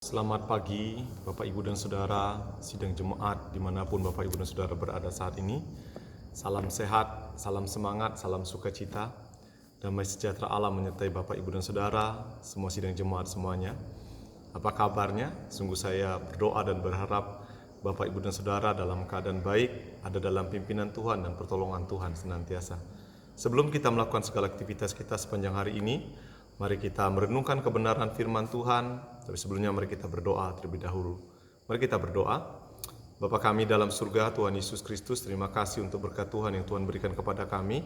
Selamat pagi Bapak Ibu dan Saudara sidang jemaat dimanapun Bapak Ibu dan Saudara berada saat ini. Salam sehat, salam semangat, salam sukacita. Damai sejahtera Allah menyertai Bapak Ibu dan Saudara, semua sidang jemaat semuanya. Apa kabarnya? Sungguh saya berdoa dan berharap Bapak Ibu dan Saudara dalam keadaan baik, ada dalam pimpinan Tuhan dan pertolongan Tuhan senantiasa. Sebelum kita melakukan segala aktivitas kita sepanjang hari ini, mari kita merenungkan kebenaran firman Tuhan. Tapi sebelumnya mari kita berdoa terlebih dahulu. Mari kita berdoa. Bapa kami dalam surga, Tuhan Yesus Kristus, terima kasih untuk berkat Tuhan yang Tuhan berikan kepada kami.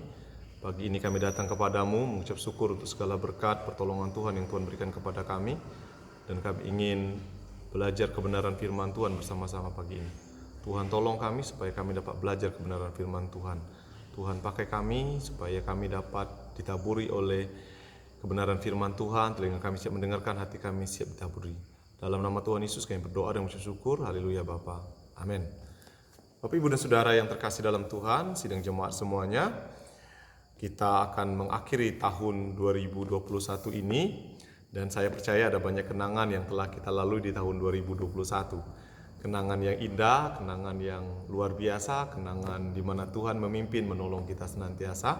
Pagi ini kami datang kepadamu mengucap syukur untuk segala berkat pertolongan Tuhan yang Tuhan berikan kepada kami. Dan kami ingin belajar kebenaran firman Tuhan bersama-sama pagi ini. Tuhan tolong kami supaya kami dapat belajar kebenaran firman Tuhan. Tuhan pakai kami supaya kami dapat ditaburi oleh kebenaran firman Tuhan, telinga kami siap mendengarkan, hati kami siap ditaburi. Dalam nama Tuhan Yesus kami berdoa dan mengucap syukur. Haleluya Bapa. Amin. Bapak Ibu dan Saudara yang terkasih dalam Tuhan, sidang jemaat semuanya, kita akan mengakhiri tahun 2021 ini, dan saya percaya ada banyak kenangan yang telah kita lalui di tahun 2021. Kenangan yang indah, kenangan yang luar biasa, kenangan di mana Tuhan memimpin menolong kita senantiasa.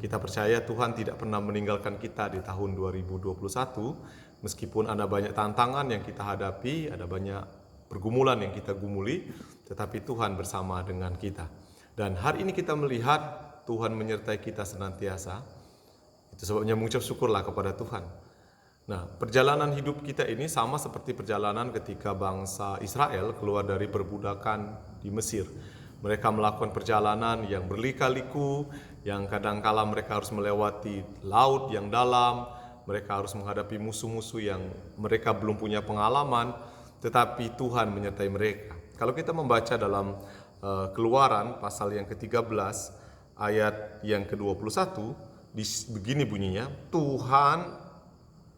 Kita percaya Tuhan tidak pernah meninggalkan kita di tahun 2021, meskipun ada banyak tantangan yang kita hadapi, ada banyak pergumulan yang kita gumuli, tetapi Tuhan bersama dengan kita. Dan hari ini kita melihat Tuhan menyertai kita senantiasa. Itu sebabnya mengucap syukurlah kepada Tuhan. Nah, perjalanan hidup kita ini sama seperti perjalanan ketika bangsa Israel keluar dari perbudakan di Mesir. Mereka melakukan perjalanan yang berlika-liku, yang kadangkala mereka harus melewati laut yang dalam, mereka harus menghadapi musuh-musuh yang mereka belum punya pengalaman, tetapi Tuhan menyertai mereka. Kalau kita membaca dalam Keluaran pasal yang ke-13 ayat yang ke-21, begini bunyinya, Tuhan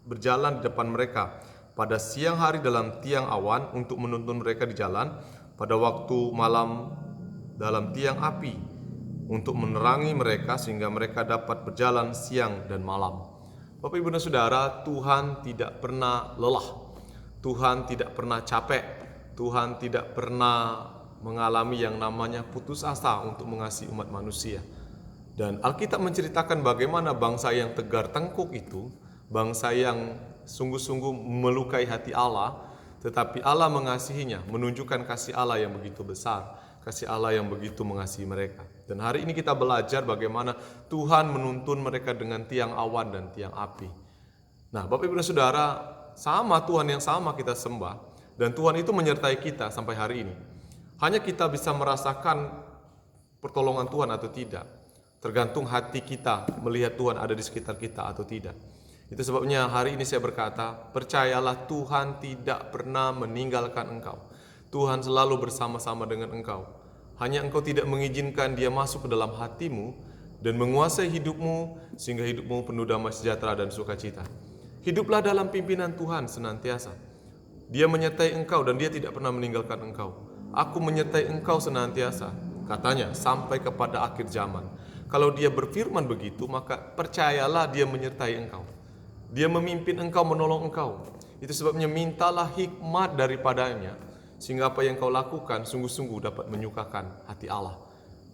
berjalan di depan mereka pada siang hari dalam tiang awan untuk menuntun mereka di jalan, pada waktu malam dalam tiang api untuk menerangi mereka sehingga mereka dapat berjalan siang dan malam. Bapak Ibu dan Saudara, Tuhan tidak pernah lelah, Tuhan tidak pernah capek, Tuhan tidak pernah mengalami yang namanya putus asa untuk mengasihi umat manusia. Dan Alkitab menceritakan bagaimana bangsa yang tegar tengkuk itu, bangsa yang sungguh-sungguh melukai hati Allah, tetapi Allah mengasihinya, menunjukkan kasih Allah yang begitu besar, kasih Allah yang begitu mengasihi mereka. Dan hari ini kita belajar bagaimana Tuhan menuntun mereka dengan tiang awan dan tiang api. Nah, Bapak Ibu dan Saudara, sama Tuhan yang sama kita sembah, dan Tuhan itu menyertai kita sampai hari ini. Hanya kita bisa merasakan pertolongan Tuhan atau tidak, tergantung hati kita melihat Tuhan ada di sekitar kita atau tidak. Itu sebabnya hari ini saya berkata, percayalah Tuhan tidak pernah meninggalkan engkau. Tuhan selalu bersama-sama dengan engkau. Hanya engkau tidak mengizinkan Dia masuk ke dalam hatimu dan menguasai hidupmu sehingga hidupmu penuh damai sejahtera dan sukacita. Hiduplah dalam pimpinan Tuhan senantiasa. Dia menyertai engkau dan Dia tidak pernah meninggalkan engkau. Aku menyertai engkau senantiasa, katanya, sampai kepada akhir zaman. Kalau Dia berfirman begitu, maka percayalah Dia menyertai engkau. Dia memimpin engkau, menolong engkau. Itu sebabnya mintalah hikmat daripadanya, sehingga apa yang kau lakukan sungguh-sungguh dapat menyukakan hati Allah.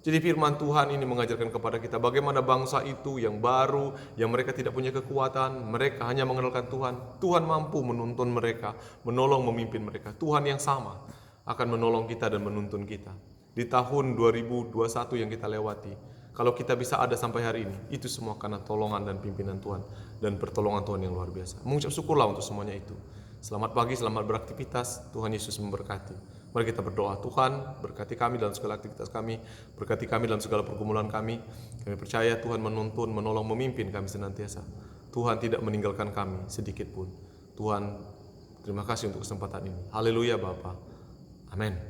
Jadi firman Tuhan ini mengajarkan kepada kita bagaimana bangsa itu yang baru, yang mereka tidak punya kekuatan, mereka hanya mengandalkan Tuhan. Tuhan mampu menuntun mereka, menolong, memimpin mereka. Tuhan yang sama akan menolong kita dan menuntun kita. Di tahun 2021 yang kita lewati, kalau kita bisa ada sampai hari ini, itu semua karena tolongan dan pimpinan Tuhan dan pertolongan Tuhan yang luar biasa. Mengucap syukurlah untuk semuanya itu. Selamat pagi, selamat beraktivitas. Tuhan Yesus memberkati. Mari kita berdoa. Tuhan, berkati kami dalam segala aktivitas kami, berkati kami dalam segala pergumulan kami. Kami percaya Tuhan menuntun, menolong, memimpin kami senantiasa. Tuhan tidak meninggalkan kami sedikit pun. Tuhan, terima kasih untuk kesempatan ini. Haleluya Bapa. Amin.